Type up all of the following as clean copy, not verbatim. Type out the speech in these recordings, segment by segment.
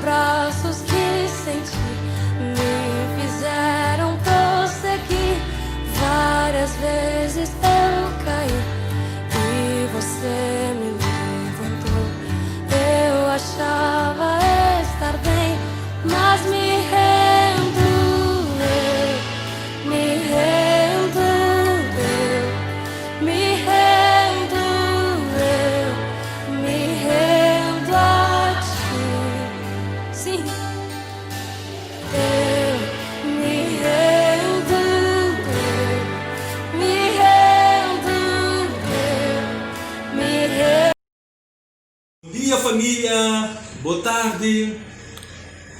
abraços que senti me fizeram prosseguir. Várias vezes eu caí e você me levantou. Eu achava estar bem, mas me rendo, eu me rendo, eu me rendo, eu me rendo a ti. Sim, eu me rendo, eu me rendo, eu me rendo. Bom dia, família, boa tarde,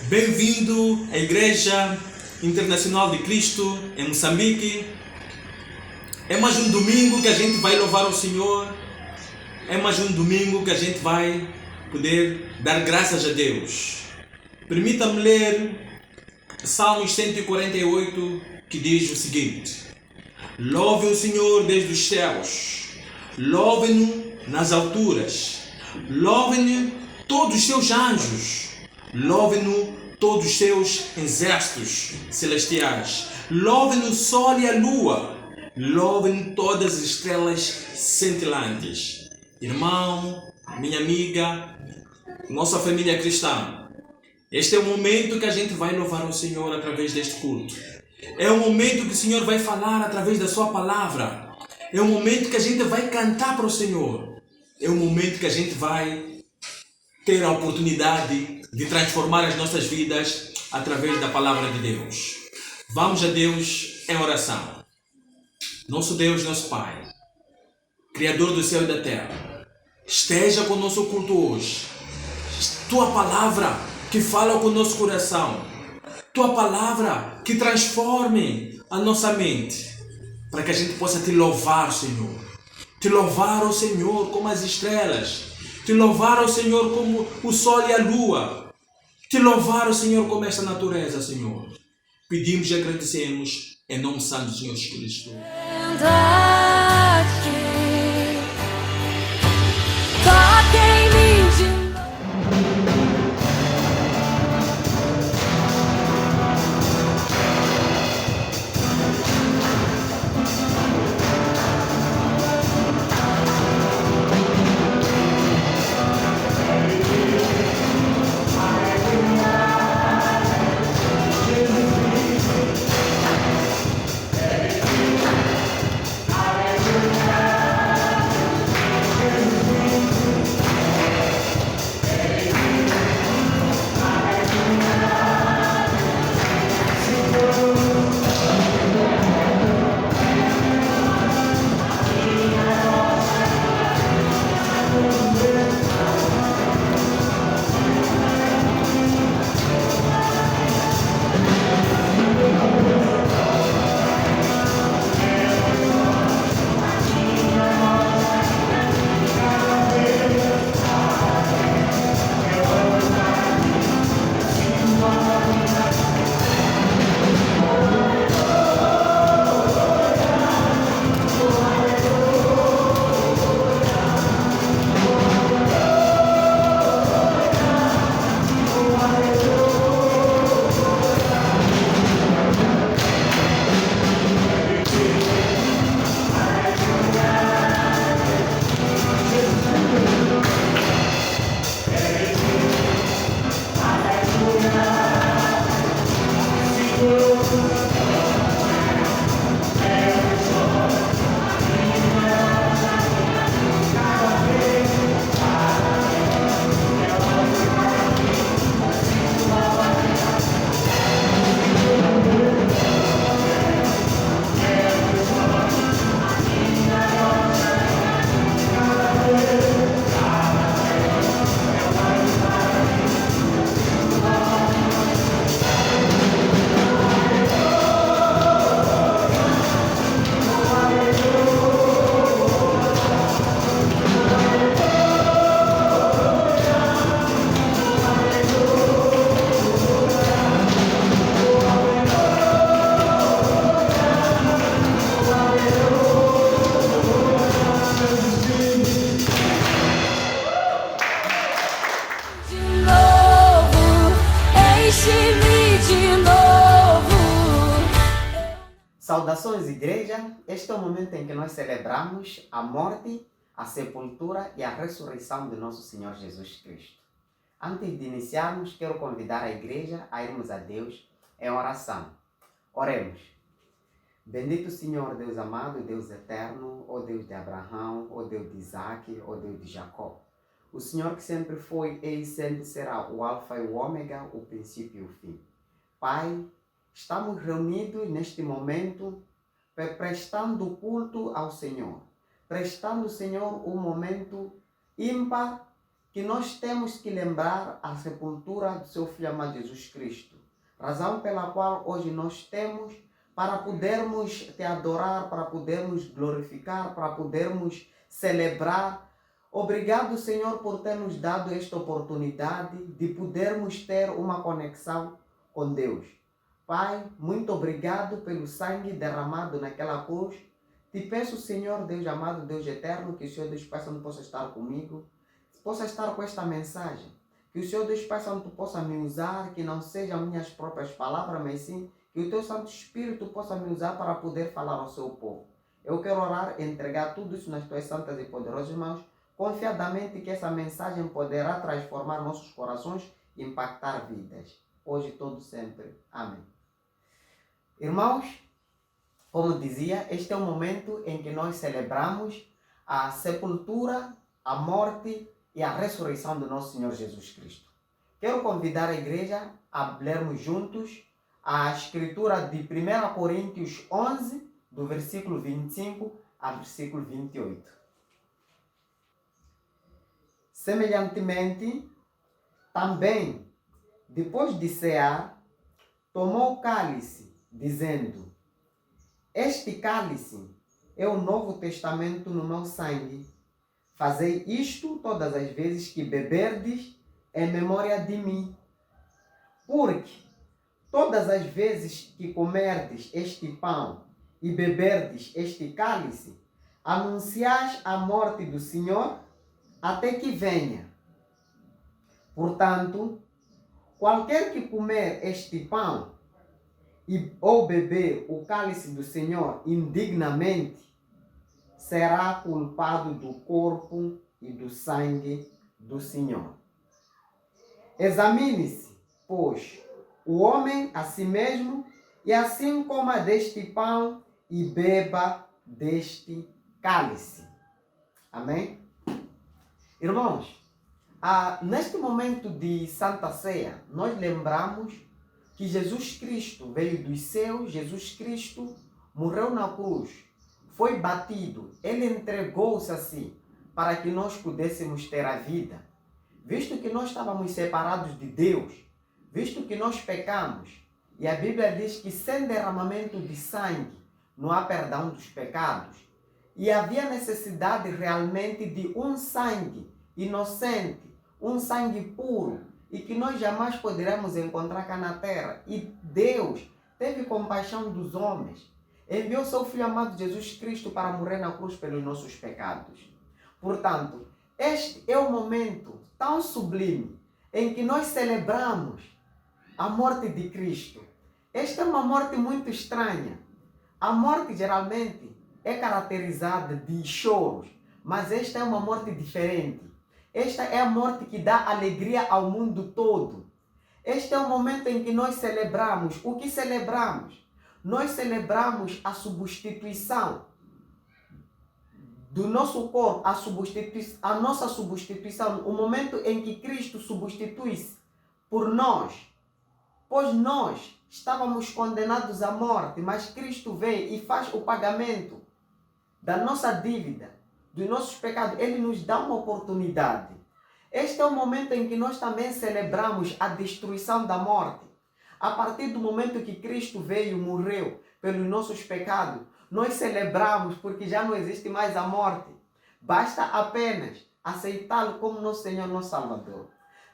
bem-vindo à Igreja Internacional de Cristo em Moçambique. É mais um domingo que a gente vai louvar o Senhor, é mais um domingo que a gente vai poder dar graças a Deus. Permita-me ler Salmos 148, que diz o seguinte: louve o Senhor desde os céus, louve-no nas alturas, louve-no todos os seus anjos, louve-no todos os seus exércitos celestiais, louve-no o sol e a lua, louve-no todas as estrelas cintilantes. Irmão, minha amiga, nossa família cristã, este é o momento que a gente vai louvar o Senhor através deste culto. É o momento que o Senhor vai falar através da sua palavra. É o momento que a gente vai cantar para o Senhor. É o momento que a gente vai ter a oportunidade de transformar as nossas vidas através da palavra de Deus. Vamos a Deus em oração. Nosso Deus, nosso Pai, Criador do céu e da terra, esteja com o nosso culto hoje. Tua palavra que fala com o nosso coração. Tua palavra que transforme a nossa mente, para que a gente possa te louvar, Senhor. Te louvar ao Senhor como as estrelas. Te louvar ao Senhor como o sol e a lua. Te louvar ao Senhor como esta natureza, Senhor. Pedimos e agradecemos em nome santo do Senhor Jesus Cristo. Toque em mim de novo. este é o momento em que nós celebramos a morte, a sepultura e a ressurreição de nosso Senhor Jesus Cristo. Antes de iniciarmos, quero convidar a igreja a irmos a Deus em oração. Oremos. Bendito Senhor, Deus amado, Deus eterno, ó Deus de Abraão, ó Deus de Isaac, ó Deus de Jacó. O Senhor que sempre foi e sempre será o Alfa e o Ômega, o princípio e o fim. Pai, estamos reunidos neste momento prestando culto ao Senhor. Prestando, Senhor, um momento ímpar que nós temos que lembrar a sepultura do seu Filho amado Jesus Cristo. Razão pela qual hoje nós temos para podermos te adorar, para podermos glorificar, para podermos celebrar. Obrigado, Senhor, por ter nos dado esta oportunidade de podermos ter uma conexão com Deus. Pai, muito obrigado pelo sangue derramado naquela cruz. Te peço, Senhor, Deus amado, Deus eterno, que o Senhor Deus Pai Santo possa estar comigo, possa estar com esta mensagem. Que o Senhor Deus Pai Santo possa me usar, que não sejam minhas próprias palavras, mas sim que o Teu Santo Espírito possa me usar para poder falar ao seu povo. Eu quero orar e entregar tudo isso nas Tuas santas e poderosas mãos, confiadamente que essa mensagem poderá transformar nossos corações e impactar vidas. Hoje e todo sempre. Amém. Irmãos, como dizia, este é o momento em que nós celebramos a sepultura, a morte e a ressurreição do nosso Senhor Jesus Cristo. Quero convidar a igreja a lermos juntos a escritura de 1 Coríntios 11, do versículo 25 ao versículo 28. Semelhantemente, também, depois de cear, tomou o cálice, dizendo: Este cálice é o Novo Testamento no meu sangue. Fazei isto todas as vezes que beberdes em memória de mim. Porque todas as vezes que comerdes este pão e beberdes este cálice, anunciais a morte do Senhor até que venha. Portanto, qualquer que comer este pão ou beber o cálice do Senhor indignamente, será culpado do corpo e do sangue do Senhor. Examine-se, pois, o homem a si mesmo, e assim coma deste pão e beba deste cálice. Amém? Irmãos, neste momento de Santa Ceia, nós lembramos que Jesus Cristo veio dos céus, Jesus Cristo morreu na cruz, foi batido, ele entregou-se assim para que nós pudéssemos ter a vida. Visto que nós estávamos separados de Deus, visto que nós pecamos, e a Bíblia diz que sem derramamento de sangue não há perdão dos pecados, e havia necessidade realmente de um sangue inocente, um sangue puro, e que nós jamais poderemos encontrar cá na terra. E Deus teve compaixão dos homens, enviou seu Filho amado Jesus Cristo para morrer na cruz pelos nossos pecados. Portanto, este é o momento tão sublime em que nós celebramos a morte de Cristo. Esta é uma morte muito estranha. A morte geralmente é caracterizada de choros, mas esta é uma morte diferente. Esta é a morte que dá alegria ao mundo todo. Este é o momento em que nós celebramos. O que celebramos? Nós celebramos a substituição do nosso corpo, a nossa substituição, o momento em que Cristo substitui-se por nós. Pois nós estávamos condenados à morte, mas Cristo veio e faz o pagamento da nossa dívida, dos nossos pecados. Ele nos dá uma oportunidade. Este é o momento em que nós também celebramos a destruição da morte. A partir do momento que Cristo veio e morreu pelos nossos pecados, nós celebramos porque já não existe mais a morte. Basta apenas aceitá-lo como nosso Senhor, nosso Salvador.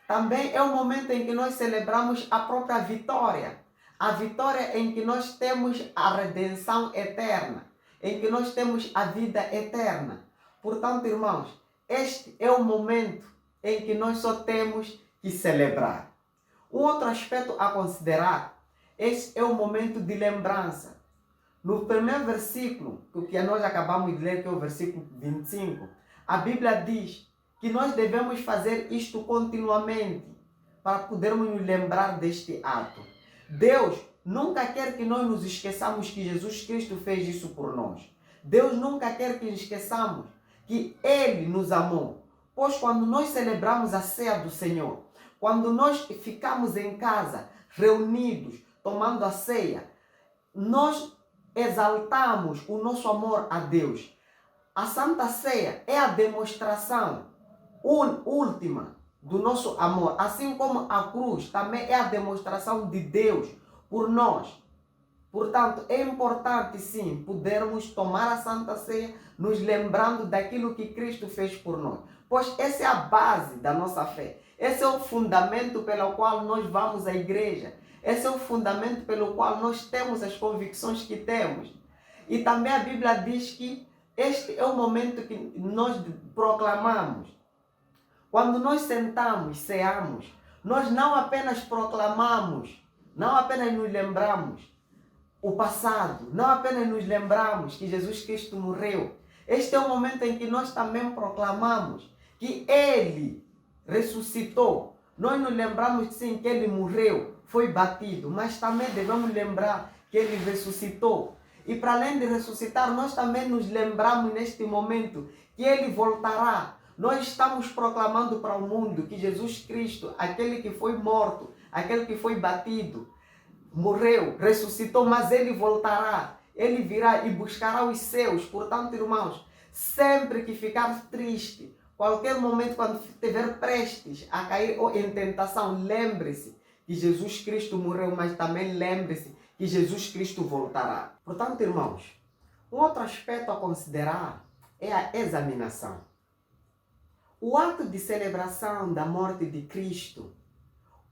Também é o momento em que nós celebramos a própria vitória. A vitória em que nós temos a redenção eterna, em que nós temos a vida eterna. Portanto, irmãos, este é o momento em que nós só temos que celebrar. Um outro aspecto a considerar, este é o momento de lembrança. No primeiro versículo, que nós acabamos de ler, que é o versículo 25, a Bíblia diz que nós devemos fazer isto continuamente para podermos nos lembrar deste ato. Deus nunca quer que nós nos esqueçamos que Jesus Cristo fez isso por nós. Deus nunca quer que esqueçamos que Ele nos amou. Pois quando nós celebramos a ceia do Senhor, quando nós ficamos em casa, reunidos, tomando a ceia, nós exaltamos o nosso amor a Deus. A Santa Ceia é a demonstração última do nosso amor, assim como a cruz também é a demonstração de Deus por nós. Portanto, é importante sim podermos tomar a Santa Ceia nos lembrando daquilo que Cristo fez por nós, pois essa é a base da nossa fé. Esse é o fundamento pelo qual nós vamos à igreja. Esse é o fundamento pelo qual nós temos as convicções que temos. E também a Bíblia diz que este é o momento que nós proclamamos. Quando nós sentamos, ceamos, nós não apenas proclamamos, não apenas nos lembramos o passado, não apenas nos lembramos que Jesus Cristo morreu. Este é o momento em que nós também proclamamos que Ele ressuscitou. Nós nos lembramos sim que Ele morreu, foi batido, mas também devemos lembrar que Ele ressuscitou. E para além de ressuscitar, nós também nos lembramos neste momento que Ele voltará. Nós estamos proclamando para o mundo que Jesus Cristo, aquele que foi morto, aquele que foi batido, morreu, ressuscitou, mas Ele voltará. Ele virá e buscará os seus. Portanto, irmãos, sempre que ficar triste, qualquer momento quando estiver prestes a cair em tentação, lembre-se que Jesus Cristo morreu, mas também lembre-se que Jesus Cristo voltará. Portanto, irmãos, um outro aspecto a considerar é a examinação. O ato de celebração da morte de Cristo,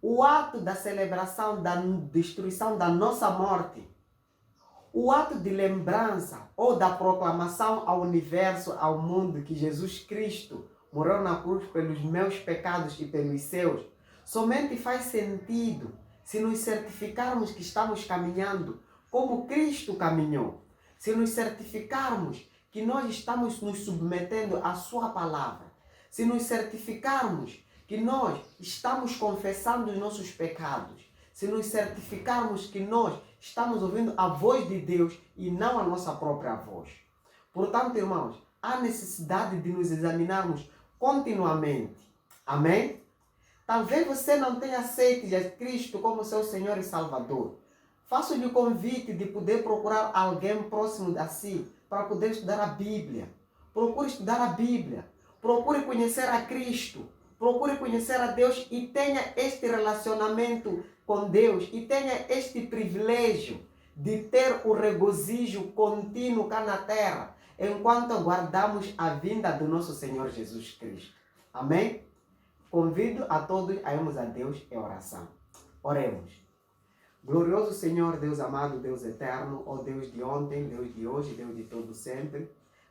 o ato da celebração da destruição da nossa morte, o ato de lembrança ou da proclamação ao universo, ao mundo, que Jesus Cristo morreu na cruz pelos meus pecados e pelos seus, somente faz sentido se nos certificarmos que estamos caminhando como Cristo caminhou. Se nos certificarmos que nós estamos nos submetendo à sua palavra. Se nos certificarmos que nós estamos confessando os nossos pecados. Se nos certificarmos que nós estamos ouvindo a voz de Deus e não a nossa própria voz. Portanto, irmãos, há necessidade de nos examinarmos continuamente. Amém? Talvez você não tenha aceito a Cristo como seu Senhor e Salvador. Faço-lhe o convite de poder procurar alguém próximo a si para poder estudar a Bíblia. Procure estudar a Bíblia. Procure conhecer a Cristo. Procure conhecer a Deus e tenha este relacionamento com Deus e tenha este privilégio de ter o regozijo contínuo cá na terra enquanto aguardamos a vinda do nosso Senhor Jesus Cristo. Amém? Convido a todos a irmos a Deus em oração. Oremos. Glorioso Senhor, Deus amado, Deus eterno, ó Deus de ontem, Deus de hoje, Deus de todo sempre.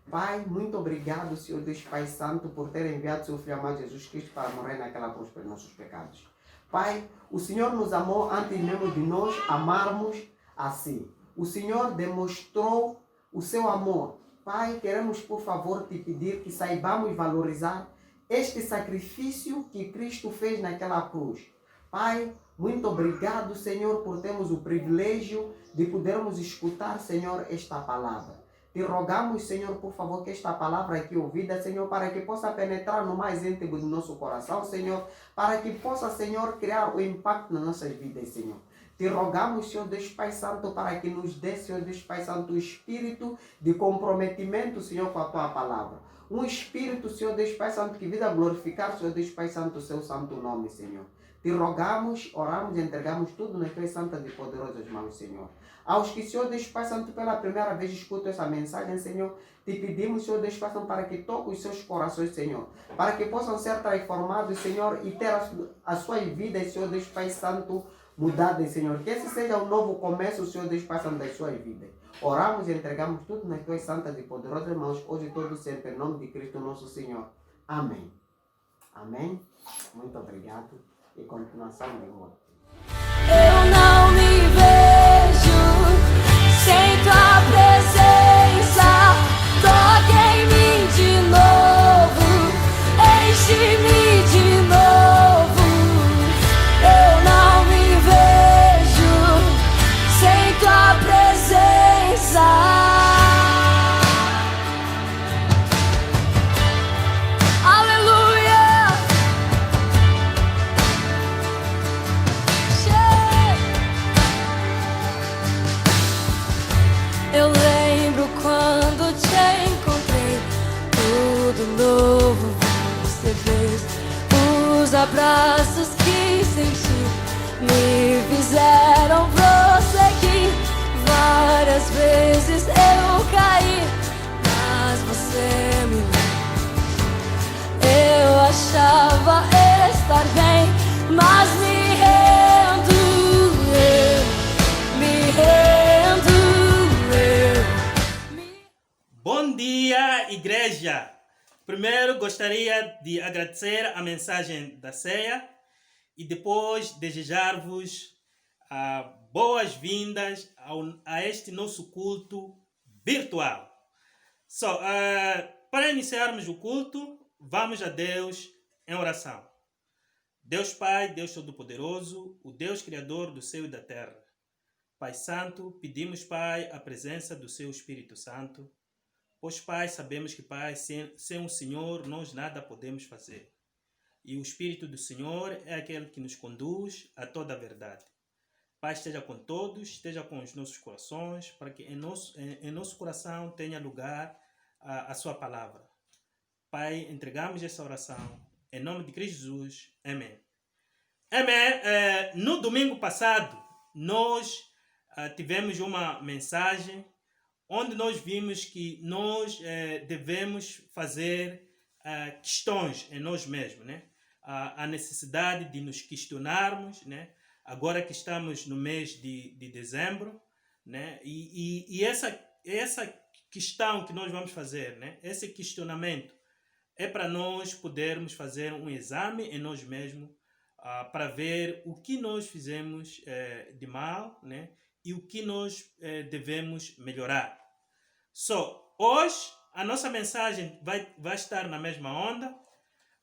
Pai, muito obrigado, Senhor Deus Pai Santo, por ter enviado seu Filho amado Jesus Cristo para morrer naquela cruz pelos nossos pecados. Pai, o Senhor nos amou antes mesmo de nós amarmos assim. O Senhor demonstrou o seu amor. Pai, queremos por favor te pedir que saibamos valorizar este sacrifício que Cristo fez naquela cruz. Pai, muito obrigado, Senhor, por termos o privilégio de podermos escutar, Senhor, esta palavra. Te rogamos, Senhor, por favor, que esta palavra aqui ouvida, Senhor, para que possa penetrar no mais íntimo do nosso coração, Senhor, para que possa, Senhor, criar o impacto nas nossas vidas, Senhor. Te rogamos, Senhor Deus Pai Santo, para que nos dê, Senhor Deus Pai Santo, o espírito de comprometimento, Senhor, com a Tua palavra. Um espírito, Senhor Deus Pai Santo, que visa glorificar, Senhor Deus Pai Santo, o seu santo nome, Senhor. Te rogamos, oramos e entregamos tudo nas Tuas santas e poderosas mãos, Senhor. Aos que, Senhor Deus Pai Santo, pela primeira vez escutam essa mensagem, Senhor, te pedimos, Senhor Deus Pai Santo, para que toque os seus corações, Senhor, para que possam ser transformados, Senhor, e ter as suas vidas, Senhor Deus Pai Santo, mudadas, Senhor. Que esse seja o novo começo, Senhor Deus Pai Santo, das suas vidas. Oramos e entregamos tudo nas Tuas santas e poderosas mãos, hoje e todo sempre, em nome de Cristo nosso Senhor. Amém. Amém. Muito obrigado. E continuação de Eu não me vejo sem tua dia, igreja! Primeiro gostaria de agradecer a mensagem da ceia e depois desejar-vos boas-vindas a este nosso culto virtual. Para iniciarmos o culto, vamos a Deus em oração. Deus Pai, Deus Todo-Poderoso, o Deus Criador do céu e da terra. Pai Santo, pedimos, Pai, a presença do Seu Espírito Santo. Pois, Pai, sabemos que, Pai, sem o Senhor nós nada podemos fazer. E o Espírito do Senhor é aquele que nos conduz a toda a verdade. Pai, esteja com todos, esteja com os nossos corações, para que em nosso coração tenha lugar a Sua palavra. Pai, entregamos essa oração em nome de Cristo Jesus. Amém. Amém. No domingo passado, nós tivemos uma mensagem onde nós vimos que nós devemos fazer questões em nós mesmos, né? A necessidade de nos questionarmos, né? Agora que estamos no mês de dezembro, né? E essa questão que nós vamos fazer, né? Esse questionamento é para nós podermos fazer um exame em nós mesmos para ver o que nós fizemos de mal, né? E o que nós devemos melhorar. Hoje a nossa mensagem vai estar na mesma onda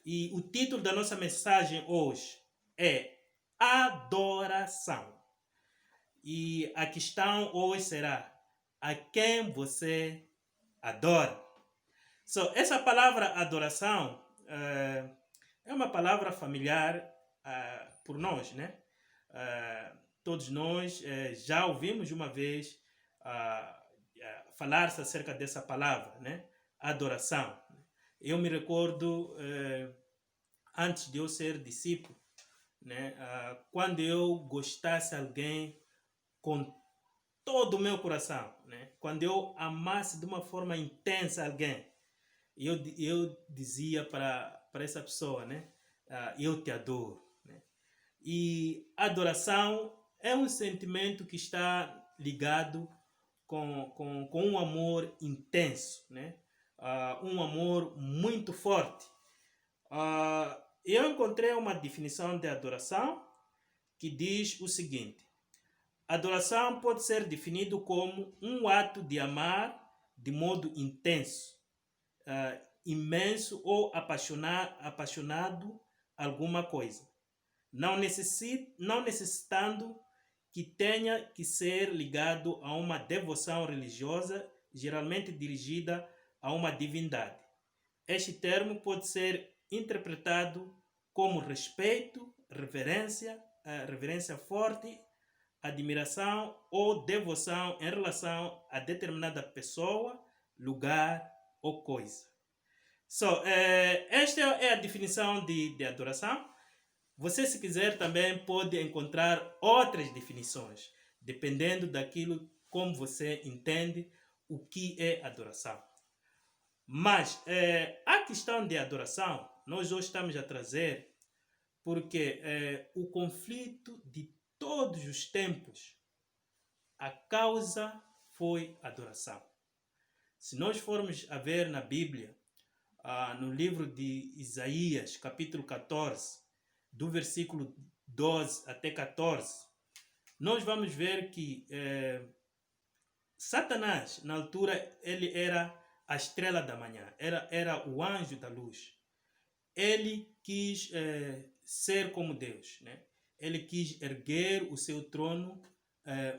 e o título da nossa mensagem hoje é Adoração. E a questão hoje será: a quem você adora? Essa palavra adoração é uma palavra familiar por nós, né? Todos nós já ouvimos uma vez falar-se acerca dessa palavra, né? Adoração. Eu me recordo, antes de eu ser discípulo, né? Quando eu gostasse de alguém com todo o meu coração, né? Quando eu amasse de uma forma intensa alguém, eu dizia para essa pessoa, né? Eu te adoro. Né? E adoração é um sentimento que está ligado com um amor intenso, né? Um amor muito forte. Eu encontrei uma definição de adoração que diz o seguinte: adoração pode ser definido como um ato de amar de modo intenso, imenso ou apaixonado alguma coisa, não necessitando que tenha que ser ligado a uma devoção religiosa, geralmente dirigida a uma divindade. Este termo pode ser interpretado como respeito, reverência forte, admiração ou devoção em relação a determinada pessoa, lugar ou coisa. Esta é a definição de adoração. Você, se quiser, também pode encontrar outras definições, dependendo daquilo como você entende o que é adoração. Mas a questão de adoração, nós hoje estamos a trazer porque o conflito de todos os tempos, a causa foi adoração. Se nós formos a ver na Bíblia, no livro de Isaías, capítulo 14, do versículo 12 até 14, nós vamos ver que Satanás, na altura, ele era a estrela da manhã, era o anjo da luz. Ele quis ser como Deus, né? Ele quis erguer o seu trono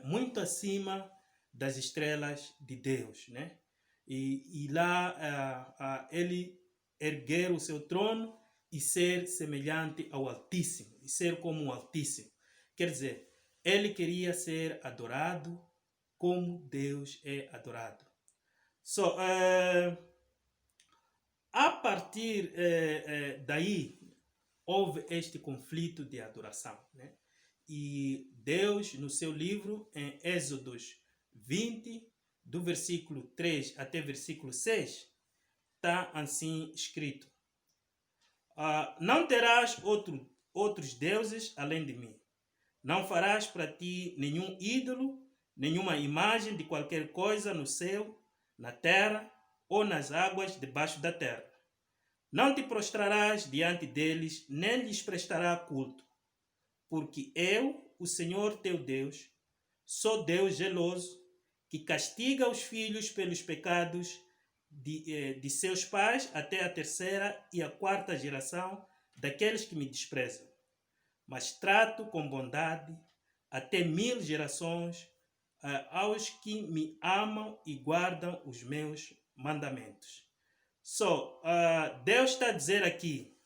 muito acima das estrelas de Deus, né? E lá ele erguer o seu trono e ser semelhante ao Altíssimo, e ser como o Altíssimo. Quer dizer, ele queria ser adorado como Deus é adorado. A partir daí, houve este conflito de adoração, né? E Deus, no seu livro, em Êxodos 20, do versículo 3 até versículo 6, está assim escrito: não terás outros deuses além de mim. Não farás para ti nenhum ídolo, nenhuma imagem de qualquer coisa no céu, na terra ou nas águas debaixo da terra. Não te prostrarás diante deles, nem lhes prestará culto, porque eu, o Senhor teu Deus, sou Deus zeloso, que castiga os filhos pelos pecados de seus pais até a terceira e a quarta geração daqueles que me desprezam. Mas trato com bondade até 1000 gerações aos que me amam e guardam os meus mandamentos. Deus está a dizer aqui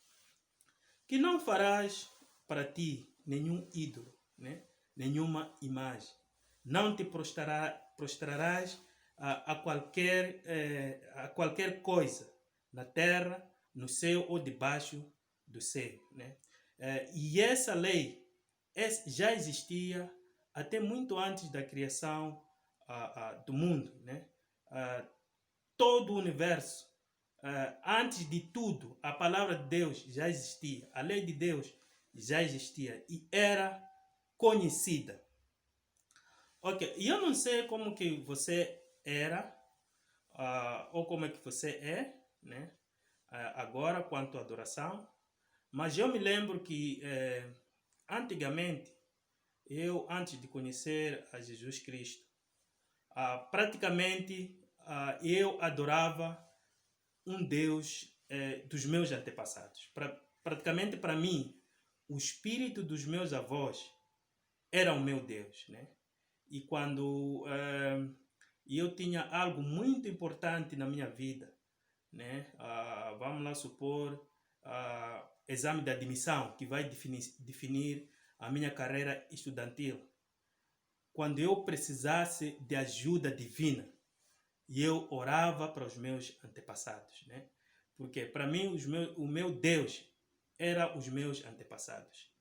que não farás para ti nenhum ídolo, né? Nenhuma imagem. Não te prostrarás a qualquer coisa na terra, no céu ou debaixo do céu, né? E essa lei já existia até muito antes da criação do mundo, né? Todo o universo, antes de tudo, a palavra de Deus já existia, a lei de Deus já existia e era conhecida. Ok, e eu não sei como que você era ou como é que você é, né? Agora quanto à adoração, mas eu me lembro que antigamente, antes de conhecer a Jesus Cristo, praticamente eu adorava um Deus dos meus antepassados. Praticamente para mim, o espírito dos meus avós era o meu Deus, né? E quando eu tinha algo muito importante na minha vida, né? Vamos lá supor exame de admissão que vai definir a minha carreira estudantil. Quando eu precisasse de ajuda divina, eu orava para os meus antepassados, né? Porque para mim o meu Deus era os meus antepassados.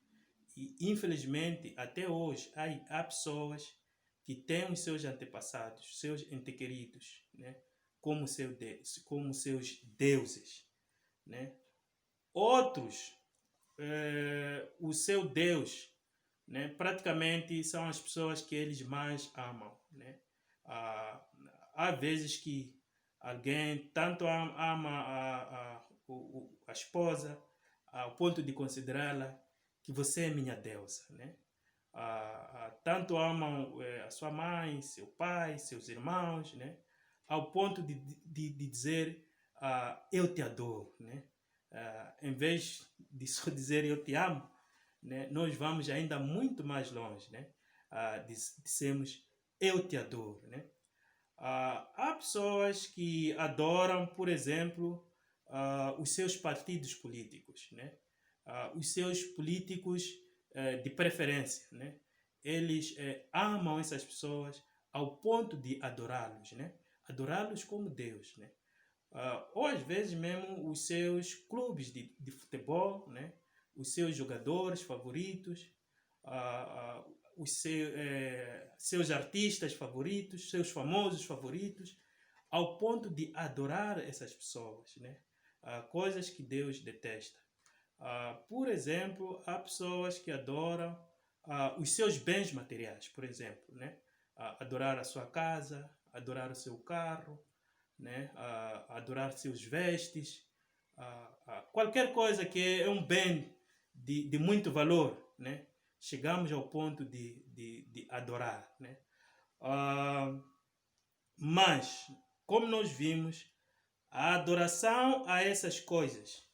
E infelizmente até hoje há pessoas que têm os seus antepassados, seus entes queridos, né? Como seus deuses, né? Outros, o seu Deus, né? Praticamente são as pessoas que eles mais amam, né? Há vezes que alguém tanto ama a esposa ao ponto de considerá-la que você é minha deusa, né? Tanto amam a sua mãe, seu pai, seus irmãos, né? Ao ponto de dizer eu te adoro, né? Em vez de só dizer eu te amo, né? Nós vamos ainda muito mais longe, né? Dizemos eu te adoro, né? Há pessoas que adoram, por exemplo, os seus partidos políticos, né? Os seus políticos de preferência, né? Eles amam essas pessoas ao ponto de adorá-los, né? Adorá-los como Deus, né? Ou às vezes mesmo os seus clubes de futebol, né? Os seus jogadores favoritos, os seus artistas favoritos, seus famosos favoritos, ao ponto de adorar essas pessoas, né? Coisas que Deus detesta. Por exemplo, há pessoas que adoram os seus bens materiais, por exemplo, né? Adorar a sua casa, adorar o seu carro, né? Adorar seus vestes, qualquer coisa que é um bem de muito valor, né? Chegamos ao ponto de adorar, né? Mas, como nós vimos, a adoração a essas coisas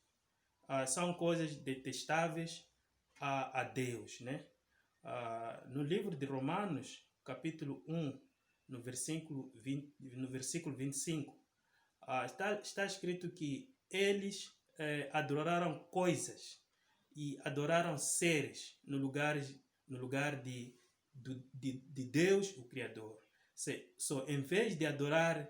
são coisas detestáveis a Deus, né? No livro de Romanos, capítulo 1, no versículo 25, está escrito que eles adoraram coisas e adoraram seres no lugar de Deus, o Criador. Em vez de adorar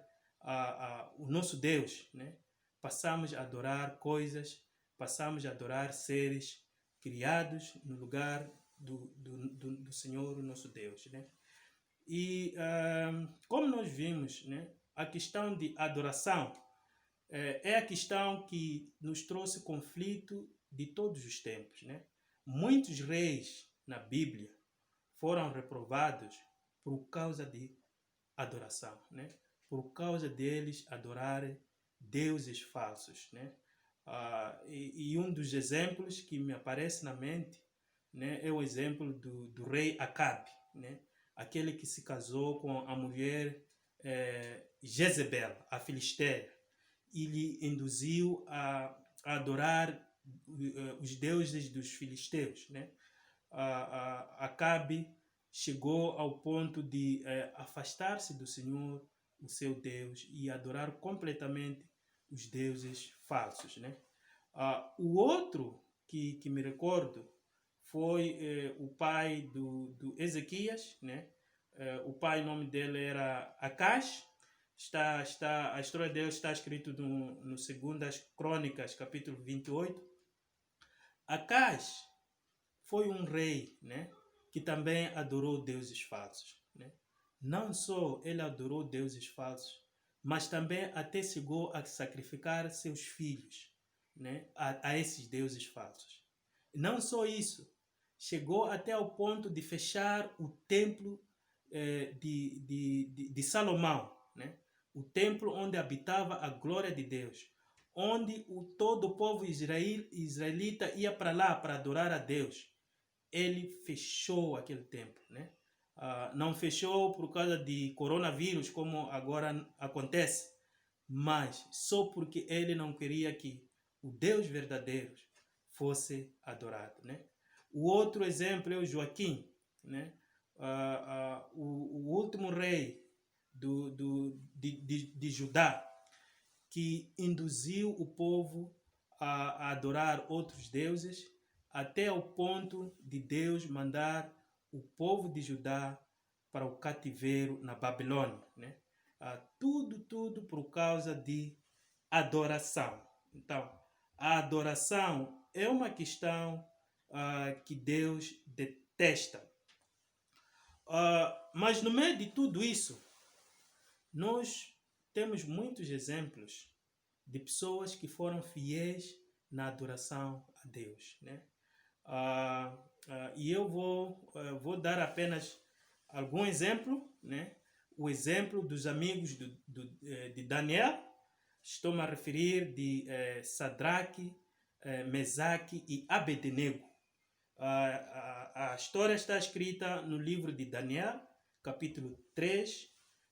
o nosso Deus, né, passamos a adorar coisas, passamos a adorar seres criados no lugar do Senhor, o nosso Deus, né? E como nós vimos, né, a questão de adoração é a questão que nos trouxe conflito de todos os tempos, né? Muitos reis na Bíblia foram reprovados por causa de adoração, né? por causa deles adorarem deuses falsos, né? E um dos exemplos que me aparece na mente, né, é o exemplo do rei Acabe, né? Aquele que se casou com a mulher Jezebel, a filisteia, e lhe induziu a adorar os deuses dos filisteus, né? Acabe chegou ao ponto de afastar-se do Senhor, o seu Deus, e adorar completamente os deuses falsos, né? O outro que me recordo foi o pai do Ezequias, né? O pai, o nome dele era Acás. A história dele está escrito no 2 Crônicas, capítulo 28. Acás foi um rei, né, que também adorou deuses falsos, né? Não só ele adorou deuses falsos, mas também até chegou a sacrificar seus filhos, né, a esses deuses falsos. Não só isso, chegou até ao ponto de fechar o templo de Salomão, né? O templo onde habitava a glória de Deus, onde todo o povo israelita ia para lá para adorar a Deus. Ele fechou aquele templo, né? Não fechou por causa de coronavírus, como agora acontece, mas só porque ele não queria que o Deus verdadeiro fosse adorado, né? O outro exemplo é o Joaquim, né? O último rei de Judá, que induziu o povo a adorar outros deuses, até ao ponto de Deus mandar o povo de Judá para o cativeiro na Babilônia, né? Tudo por causa de adoração. Então, a adoração é uma questão que Deus detesta. Mas no meio de tudo isso, nós temos muitos exemplos de pessoas que foram fiéis na adoração a Deus, né? E eu vou dar apenas algum exemplo, né? O exemplo dos amigos de Daniel. Estou-me a referir de Sadraque, Mesaque e Abednego. A história está escrita no livro de Daniel, capítulo 3.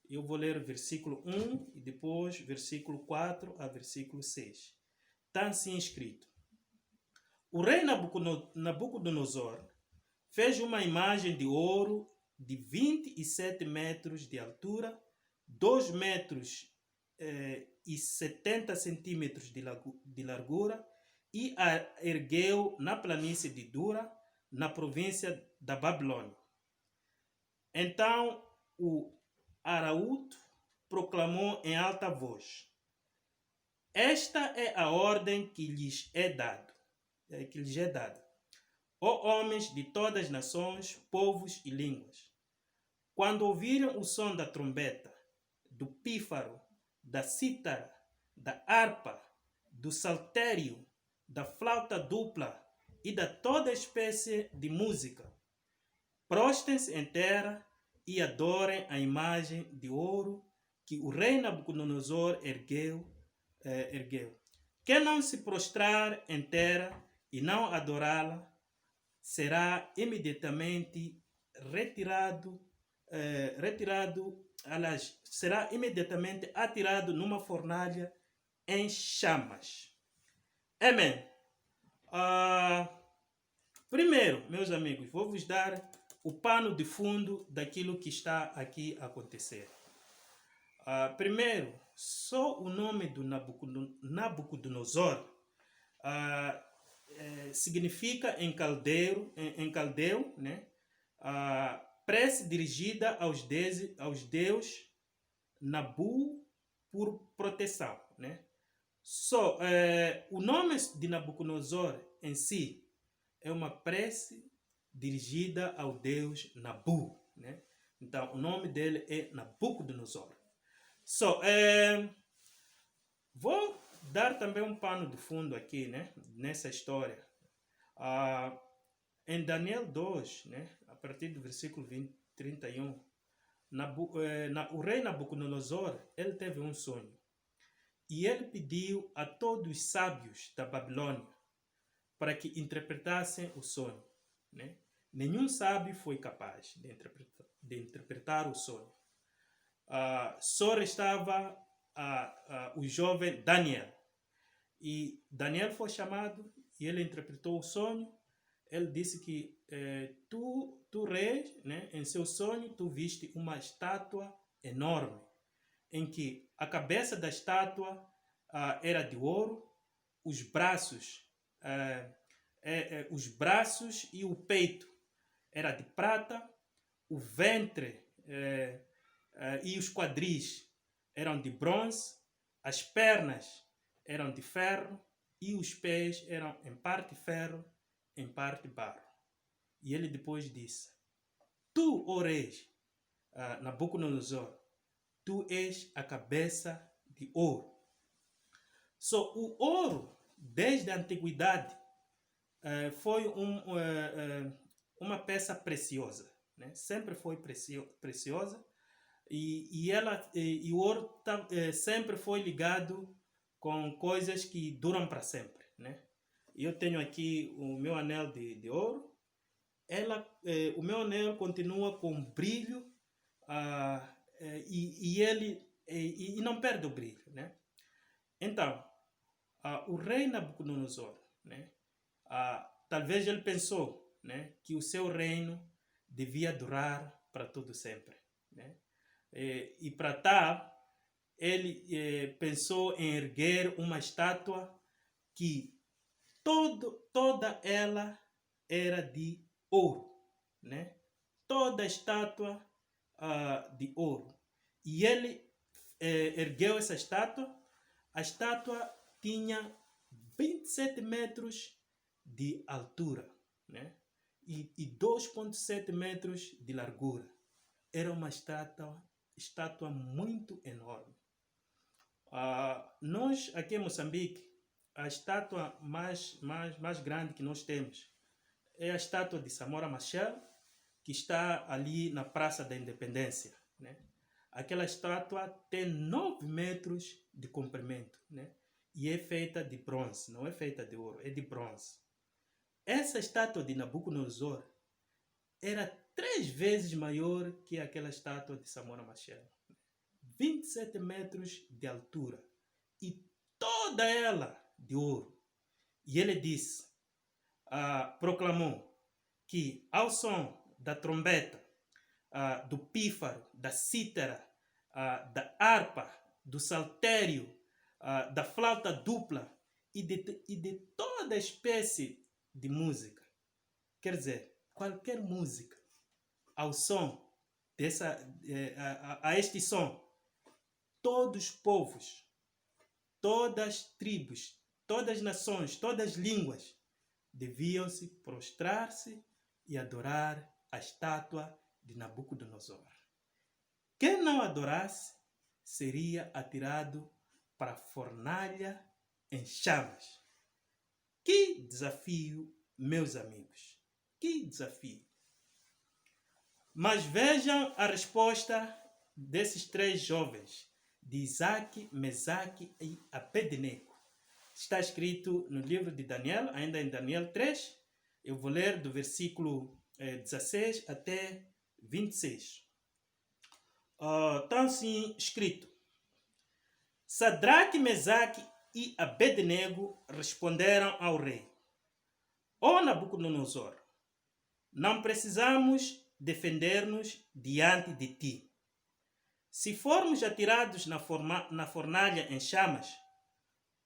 Eu vou ler o versículo 1 e depois versículo 4 a versículo 6. Está assim escrito: O rei Nabucodonosor fez uma imagem de ouro de 27 metros de altura, 2 metros e 70 centímetros de largura, e a ergueu na planície de Dura, na província da Babilônia. Então o arauto proclamou em alta voz: Esta é a ordem que lhes é dada. Ó homens de todas as nações, povos e línguas, quando ouvirem o som da trombeta, do pífaro, da cítara, da harpa, do saltério, da flauta dupla e da toda espécie de música, prostem-se em terra e adorem a imagem de ouro que o rei Nabucodonosor ergueu. Quem não se prostrar em terra e não adorá-la será imediatamente será imediatamente atirado numa fornalha em chamas. Amém. Primeiro, meus amigos, vou vos dar o pano de fundo daquilo que está aqui a acontecer. Primeiro, só o nome do Nabucodonosor significa em caldeu, né? Prece dirigida aos deuses Nabu por proteção, né? O nome de Nabucodonosor em si é uma prece dirigida ao deus Nabu, né? Então, o nome dele é Nabucodonosor. Vou dar também um pano de fundo aqui, né? Nessa história. Em Daniel 2, né? A partir do versículo 31, o rei Nabucodonosor, ele teve um sonho. E ele pediu a todos os sábios da Babilônia para que interpretassem o sonho, né? Nenhum sábio foi capaz de interpretar o sonho. Só restava o jovem Daniel. E Daniel foi chamado e ele interpretou o sonho. Ele disse que tu rei, né, em seu sonho, tu viste uma estátua enorme, em que a cabeça da estátua era de ouro, os braços e o peito era de prata, o ventre e os quadris eram de bronze, as pernas eram de ferro e os pés eram em parte ferro, em parte barro. E ele depois disse: Tu, ó rei Nabucodonosor, tu és a cabeça de ouro. O ouro, desde a antiguidade, foi uma peça preciosa, né? Sempre foi preciosa, e o ouro sempre foi ligado com coisas que duram para sempre, né? Eu tenho aqui o meu anel de ouro. O meu anel continua com brilho e não perde o brilho, né? Então, o rei Nabucodonosor, né, talvez ele pensou, né, que o seu reino devia durar para todo sempre, né? E para tal, ele pensou em erguer uma estátua que toda ela era de ouro, né? Toda a estátua de ouro. E ele ergueu essa estátua. A estátua tinha 27 metros de altura, né? E 2,7 metros de largura. Era uma estátua muito enorme. Nós, aqui em Moçambique, a estátua mais grande que nós temos é a estátua de Samora Machel, que está ali na Praça da Independência, né? Aquela estátua tem 9 metros de comprimento, né? E é feita de bronze, não é feita de ouro, é de bronze. Essa estátua de Nabucodonosor era 3 vezes maior que aquela estátua de Samora Machel. 27 metros de altura e toda ela de ouro. E ele disse, proclamou que ao som da trombeta, do pífaro, da cítara, da harpa, do saltério, da flauta dupla e de toda espécie de música, quer dizer, qualquer música, ao som a este som, todos os povos, todas as tribos, todas as nações, todas as línguas deviam-se prostrar-se e adorar a estátua de Nabucodonosor. Quem não adorasse seria atirado para a fornalha em chamas. Que desafio, meus amigos! Que desafio! Mas vejam a resposta desses 3 jovens, de Isaac, Mesaque e Abednego. Está escrito no livro de Daniel, ainda em Daniel 3. Eu vou ler do versículo 16 até 26. Está assim escrito: Sadraque, Mesaque e Abednego responderam ao rei: Ó Nabucodonosor, não precisamos defender-nos diante de ti. Se formos atirados na fornalha em chamas,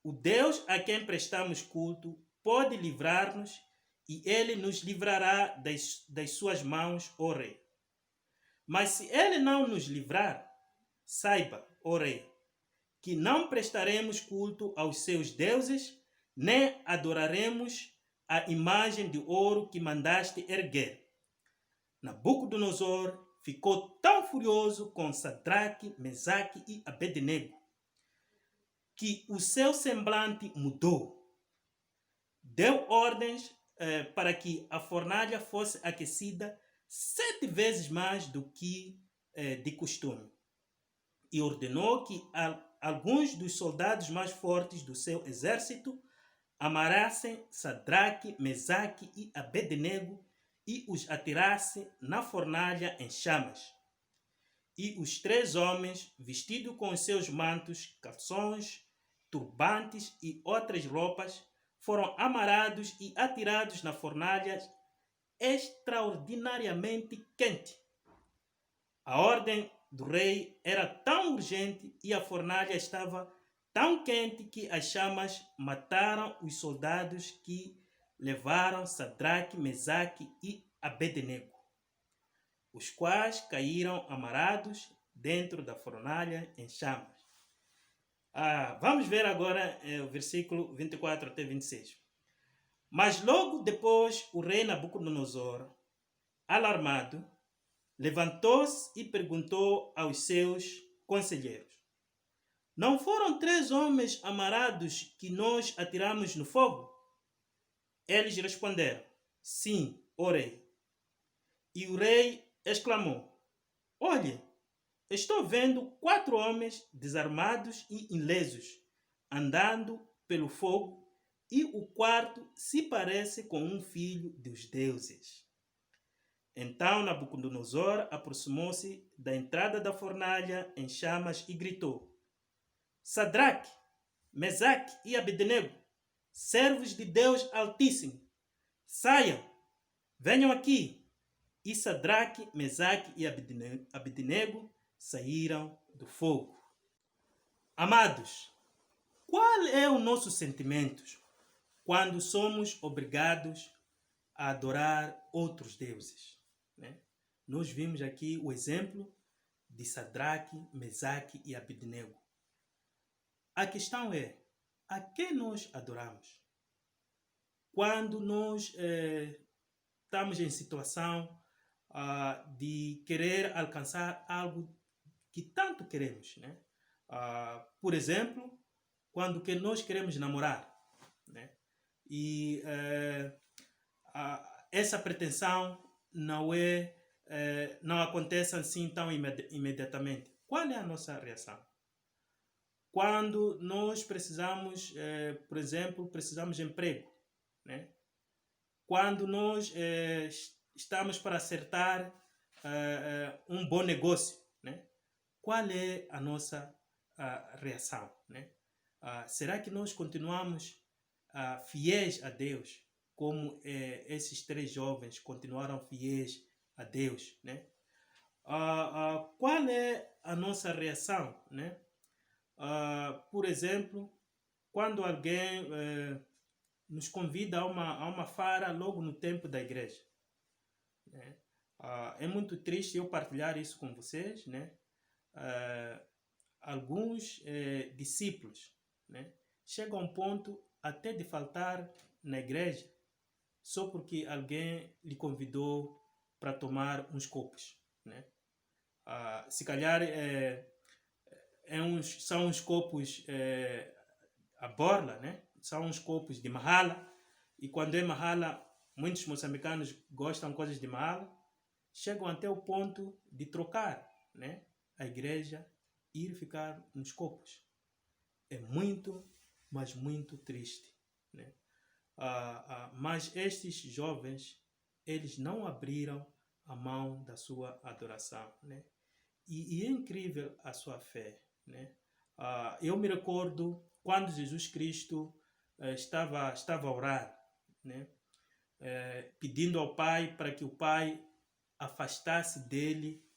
o Deus a quem prestamos culto pode livrar-nos e ele nos livrará das suas mãos, ó rei. Mas se ele não nos livrar, saiba, ó rei, que não prestaremos culto aos seus deuses, nem adoraremos a imagem de ouro que mandaste erguer. Nabucodonosor ficou tão furioso com Sadraque, Mesaque e Abednego que o seu semblante mudou. Deu ordens para que a fornalha fosse aquecida 7 vezes mais do que de costume e ordenou que alguns dos soldados mais fortes do seu exército amarrassem Sadraque, Mesaque e Abednego e os atirassem na fornalha em chamas. E os 3 homens, vestidos com os seus mantos, calções, turbantes e outras roupas, foram amarrados e atirados na fornalha extraordinariamente quente. A ordem do rei era tão urgente e a fornalha estava tão quente que as chamas mataram os soldados que levaram Sadraque, Mesaque e Abednego, os quais caíram amarrados dentro da fornalha em chamas. Vamos ver agora o versículo 24 até 26. Mas logo depois o rei Nabucodonosor, alarmado, levantou-se e perguntou aos seus conselheiros: Não foram 3 homens amarrados que nós atiramos no fogo? Eles responderam: Sim, ó rei. E o rei exclamou: Olhe, estou vendo 4 homens desarmados e ilesos, andando pelo fogo, e o quarto se parece com um filho dos deuses. Então Nabucodonosor aproximou-se da entrada da fornalha em chamas e gritou: Sadraque, Mesaque e Abednego, servos de Deus Altíssimo, saiam, venham aqui. E Sadraque, Mesaque e Abednego saíram do fogo. Amados, qual é o nosso sentimento quando somos obrigados a adorar outros deuses? Nós vimos aqui o exemplo de Sadraque, Mesaque e Abednego. A questão é, a quem nós adoramos? Quando nós estamos em situação de querer alcançar algo que tanto queremos, por exemplo, quando nós queremos namorar, e essa pretensão não acontece assim tão imediatamente. Qual é a nossa reação? Quando nós precisamos, por exemplo, precisamos de emprego, quando nós estamos para acertar um bom negócio, qual é a nossa reação? Será que nós continuamos fiéis a Deus, como esses 3 jovens continuaram fiéis a Deus? Qual é a nossa reação? Por exemplo, quando alguém nos convida a uma fara logo no tempo da igreja. É muito triste eu partilhar isso com vocês. Alguns discípulos chegam a um ponto até de faltar na igreja só porque alguém lhe convidou para tomar uns copos. Se calhar são uns copos a borla, são uns copos de mahala, e quando é mahala, muitos moçambicanos gostam de coisas de mahala, chegam até o ponto de trocar a igreja e ir ficar nos copos. É muito, mas muito triste. Mas estes jovens, eles não abriram a mão da sua adoração. E é incrível a sua fé. Eu me recordo quando Jesus Cristo estava a orar, pedindo ao Pai para que o Pai afastasse dele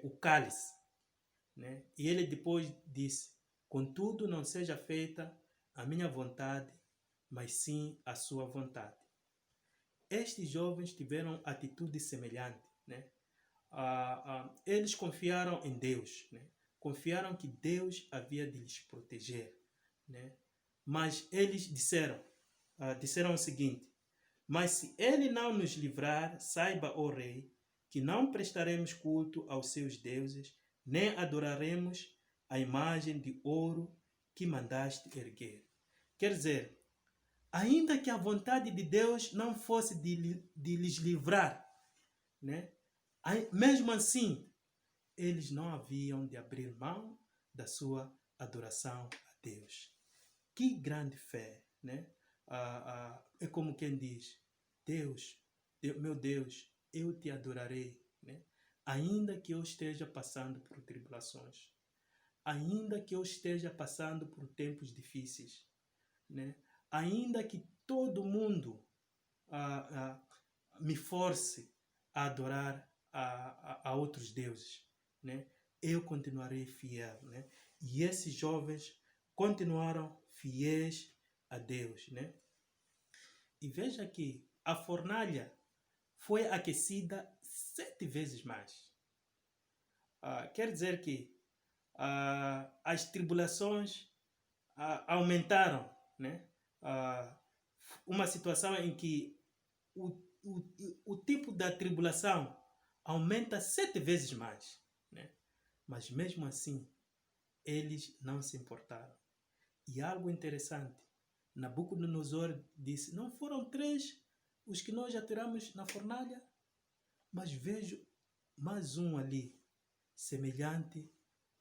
o cálice. E ele depois disse: Contudo, não seja feita a minha vontade, mas sim a sua vontade. Estes jovens tiveram atitude semelhante. Eles confiaram em Deus, confiaram que Deus havia de lhes proteger. Mas eles disseram o seguinte: Mas se ele não nos livrar, saiba, ó rei, que não prestaremos culto aos seus deuses, nem adoraremos a imagem de ouro que mandaste erguer. Quer dizer, ainda que a vontade de Deus não fosse de lhes livrar, mesmo assim, eles não haviam de abrir mão da sua adoração a Deus. Que grande fé, né? É como quem diz, meu Deus, eu te adorarei, né? Ainda que eu esteja passando por tribulações, ainda que eu esteja passando por tempos difíceis, né? Ainda que todo mundo me force a adorar a outros deuses, né? Eu continuarei fiel, né? E esses jovens continuaram fiéis a Deus, né? E veja que a fornalha foi aquecida 7 vezes mais. Quer dizer que as tribulações aumentaram, né? Uma situação em que o tipo da tribulação aumenta 7 vezes mais, né? Mas mesmo assim, eles não se importaram. E algo interessante, Nabucodonosor disse, não foram 3 os que nós atiramos na fornalha? Mas vejo mais um ali, semelhante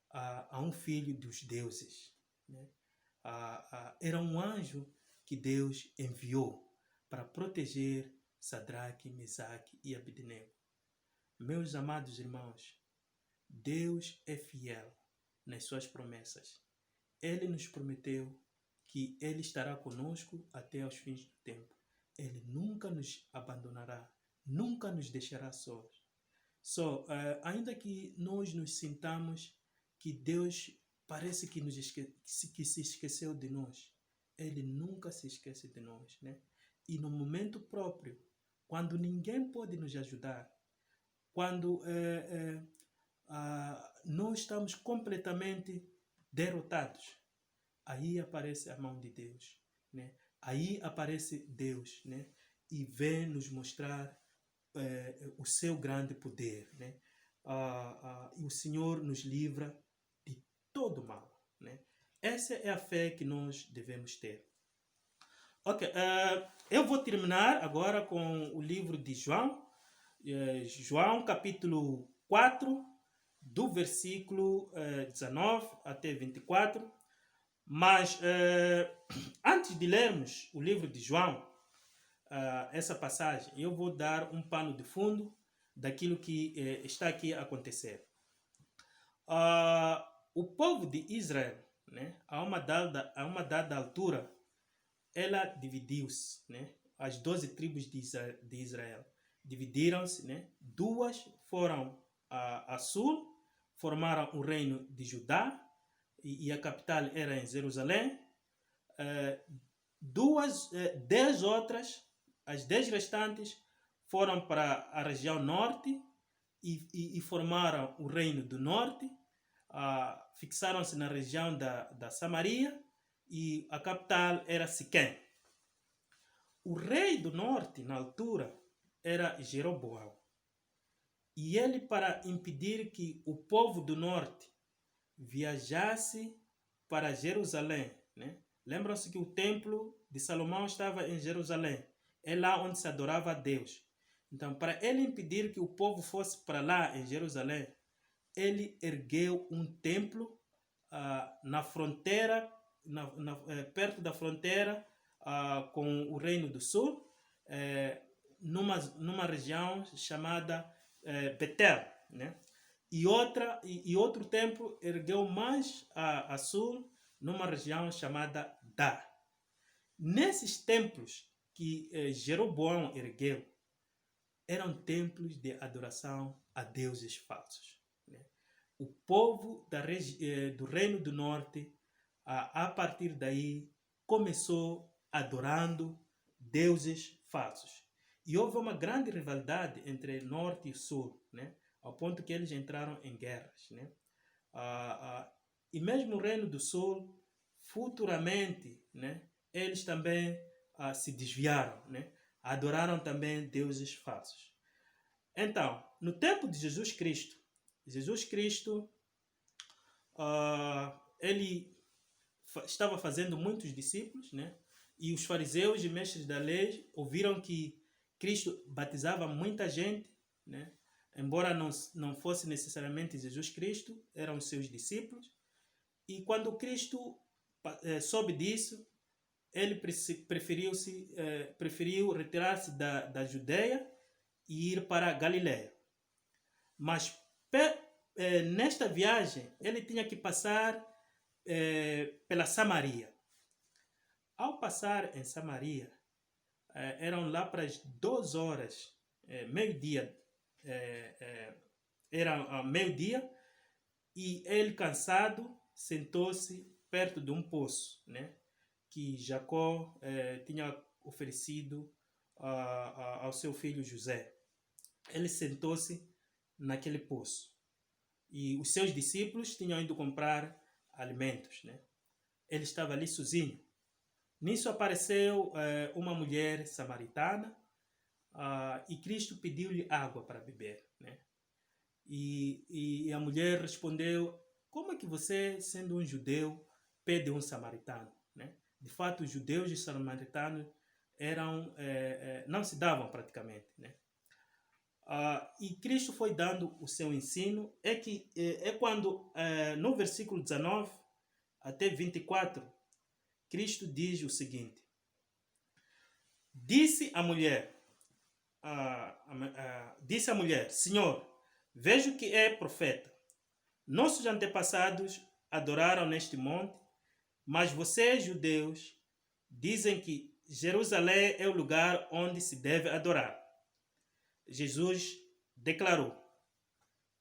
a um filho dos deuses, né? Era um anjo que Deus enviou para proteger Sadraque, Mesaque e Abednego. Meus amados irmãos, Deus é fiel nas suas promessas. Ele nos prometeu que Ele estará conosco até aos fins do tempo. Ele nunca nos abandonará, nunca nos deixará sós. Ainda que nós nos sintamos que Deus parece que se esqueceu de nós, Ele nunca se esquece de nós, né? E no momento próprio, quando ninguém pode nos ajudar, quando nós estamos completamente derrotados, aí aparece a mão de Deus, né? Aí aparece Deus, né? E vem nos mostrar o seu grande poder, né? E o Senhor nos livra de todo mal, né? Essa é a fé que nós devemos ter. Ok, eu vou terminar agora com o livro de João, João capítulo 4, do versículo 19 até 24. Mas antes de lermos o livro de João, essa passagem, eu vou dar um pano de fundo daquilo que está aqui a acontecer. O povo de Israel, né, a uma dada altura, ela dividiu-se, né? As 12 tribos de Israel dividiram-se, né? 2 foram a sul, formaram o reino de Judá, e a capital era em Jerusalém. 10 outras, as 10 restantes, foram para a região norte e formaram o reino do norte. Fixaram-se na região da Samaria e a capital era Siquém. O rei do norte, na altura, era Jeroboão. E ele, para impedir que o povo do norte viajasse para Jerusalém, né? Lembram-se que o templo de Salomão estava em Jerusalém. É lá onde se adorava a Deus. Então, para ele impedir que o povo fosse para lá, em Jerusalém, ele ergueu um templo na fronteira, perto da fronteira com o Reino do Sul, numa região chamada Betel, né? E outro templo ergueu mais a sul, numa região chamada Dá. Nesses templos que Jeroboão ergueu, eram templos de adoração a deuses falsos, né? O povo do Reino do Norte, a partir daí, começou adorando deuses falsos. E houve uma grande rivalidade entre Norte e Sul, né? Ao ponto que eles entraram em guerras, né? E mesmo o Reino do Sul, futuramente, né, eles também se desviaram, né? Adoraram também deuses falsos. Então, no tempo de Jesus Cristo, ele estava fazendo muitos discípulos, né? E os fariseus e mestres da lei ouviram que Cristo batizava muita gente, né? embora não fosse necessariamente Jesus Cristo, eram os seus discípulos. E quando Cristo soube disso, ele preferiu retirar-se da Judeia e ir para a Galiléia. Mas nesta viagem, ele tinha que passar pela Samaria. Ao passar em Samaria, eram lá para as 2 horas, meio-dia, era meio-dia, e ele, cansado, sentou-se perto de um poço, né, que Jacó tinha oferecido ao seu filho José. Ele sentou-se naquele poço e os seus discípulos tinham ido comprar alimentos, né? Ele estava ali sozinho. Nisso apareceu uma mulher samaritana e Cristo pediu-lhe água para beber, né? E a mulher respondeu: como é que você, sendo um judeu, pede um samaritano, né? De fato, os judeus e os samaritanos não se davam praticamente, né? E Cristo foi dando o seu ensino, quando no versículo 19 até 24, Cristo diz o seguinte: disse a mulher, Senhor, vejo que é profeta. Nossos antepassados adoraram neste monte, mas vocês, judeus, dizem que Jerusalém é o lugar onde se deve adorar. Jesus declarou: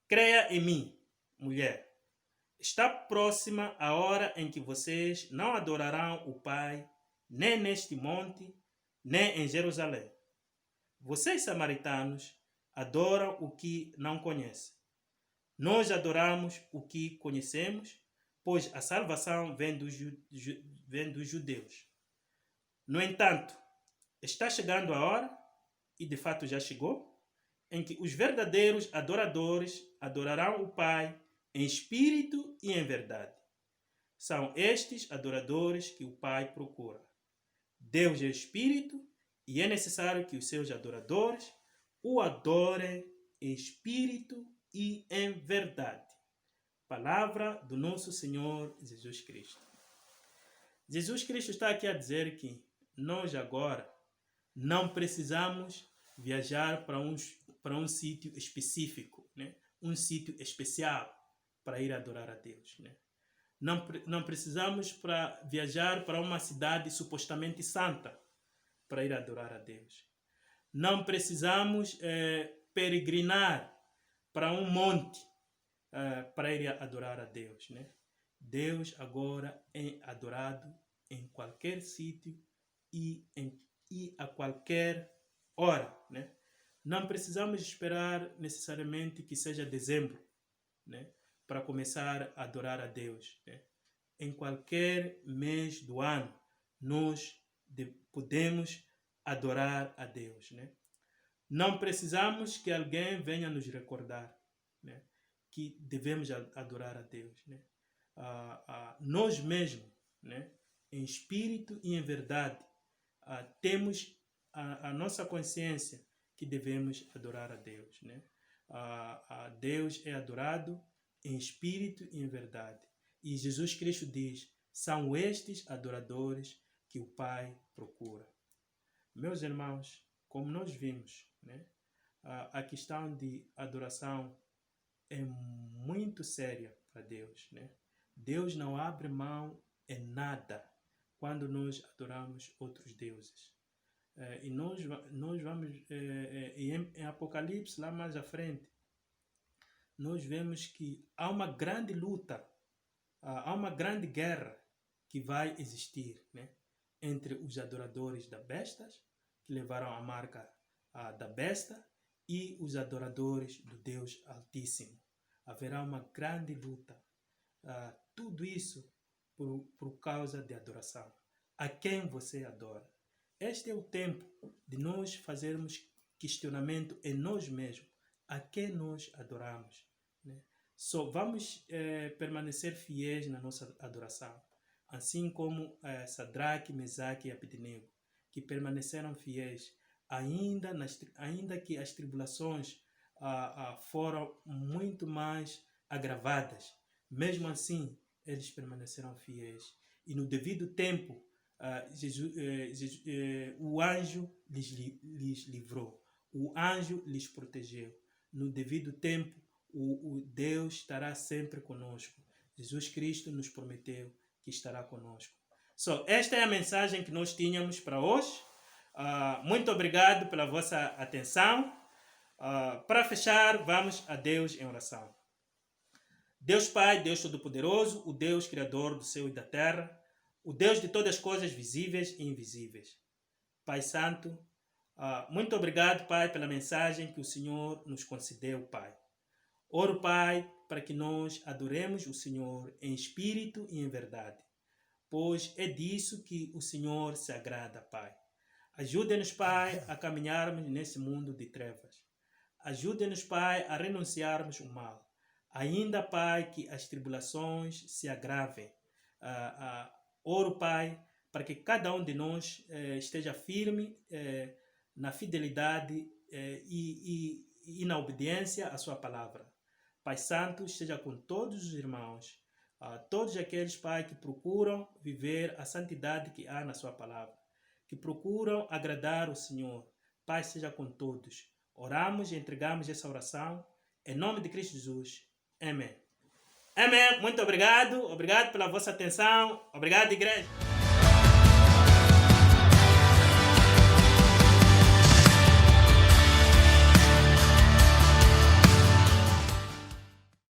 creia em mim, mulher. Está próxima a hora em que vocês não adorarão o Pai, nem neste monte, nem em Jerusalém. Vocês, samaritanos, adoram o que não conhecem. Nós adoramos o que conhecemos, pois a salvação vem dos judeus. No entanto, está chegando a hora, e de fato já chegou, em que os verdadeiros adoradores adorarão o Pai em espírito e em verdade. São estes adoradores que o Pai procura. Deus é espírito e é necessário que os seus adoradores o adorem em espírito e em verdade. Palavra do nosso Senhor Jesus Cristo. Jesus Cristo está aqui a dizer que nós agora não precisamos viajar para um sítio específico, né? Um sítio especial para ir adorar a Deus, né? Não precisamos viajar para uma cidade supostamente santa para ir adorar a Deus. Não precisamos peregrinar para um monte para ir adorar a Deus, né? Deus agora é adorado em qualquer sítio e a qualquer hora, né? Não precisamos esperar necessariamente que seja dezembro, né, para começar a adorar a Deus, né? Em qualquer mês do ano nós podemos adorar a Deus, né? Não precisamos que alguém venha nos recordar, né, que devemos adorar a Deus, né? Nós mesmos, né, em espírito e em verdade, temos a nossa consciência que devemos adorar a Deus, né? Deus é adorado em espírito e em verdade. E Jesus Cristo diz: são estes adoradores que o Pai procura. Meus irmãos, como nós vimos, né, a questão de adoração é muito séria para Deus, né? Deus não abre mão em nada quando nós adoramos outros deuses. E nós vamos, em Apocalipse, lá mais à frente, nós vemos que há uma grande luta, há uma grande guerra que vai existir, né, entre os adoradores da besta, que levaram a marca da besta, e os adoradores do Deus Altíssimo. Haverá uma grande luta. Tudo isso por causa de adoração. A quem você adora? Este é o tempo de nós fazermos questionamento em nós mesmos. A quem nós adoramos, né? Só vamos permanecer fiéis na nossa adoração, assim como Sadraque, Mesaque e Abednego, que permaneceram fiéis ainda que as tribulações foram muito mais agravadas. Mesmo assim, eles permaneceram fiéis. E no devido tempo, o anjo lhes livrou. O anjo lhes protegeu. No devido tempo, o Deus estará sempre conosco. Jesus Cristo nos prometeu que estará conosco. Esta é a mensagem que nós tínhamos para hoje. Muito obrigado pela vossa atenção. Para fechar, vamos a Deus em oração. Deus Pai, Deus Todo-Poderoso, o Deus Criador do céu e da terra, o Deus de todas as coisas visíveis e invisíveis. Pai Santo, muito obrigado, Pai, pela mensagem que o Senhor nos concedeu, Pai. Oro, Pai, para que nós adoremos o Senhor em espírito e em verdade, pois é disso que o Senhor se agrada, Pai. Ajude-nos, Pai, a caminharmos nesse mundo de trevas. Ajude-nos, Pai, a renunciarmos o mal. Ainda, Pai, que as tribulações se agravem. Oro, Pai, para que cada um de nós esteja firme na fidelidade e na obediência à sua palavra. Pai Santo, esteja com todos os irmãos, todos aqueles, Pai, que procuram viver a santidade que há na sua palavra, que procuram agradar o Senhor. Pai, seja com todos. Oramos e entregamos essa oração em nome de Cristo Jesus. Amém. Amém. Muito obrigado. Obrigado pela vossa atenção. Obrigado, igreja.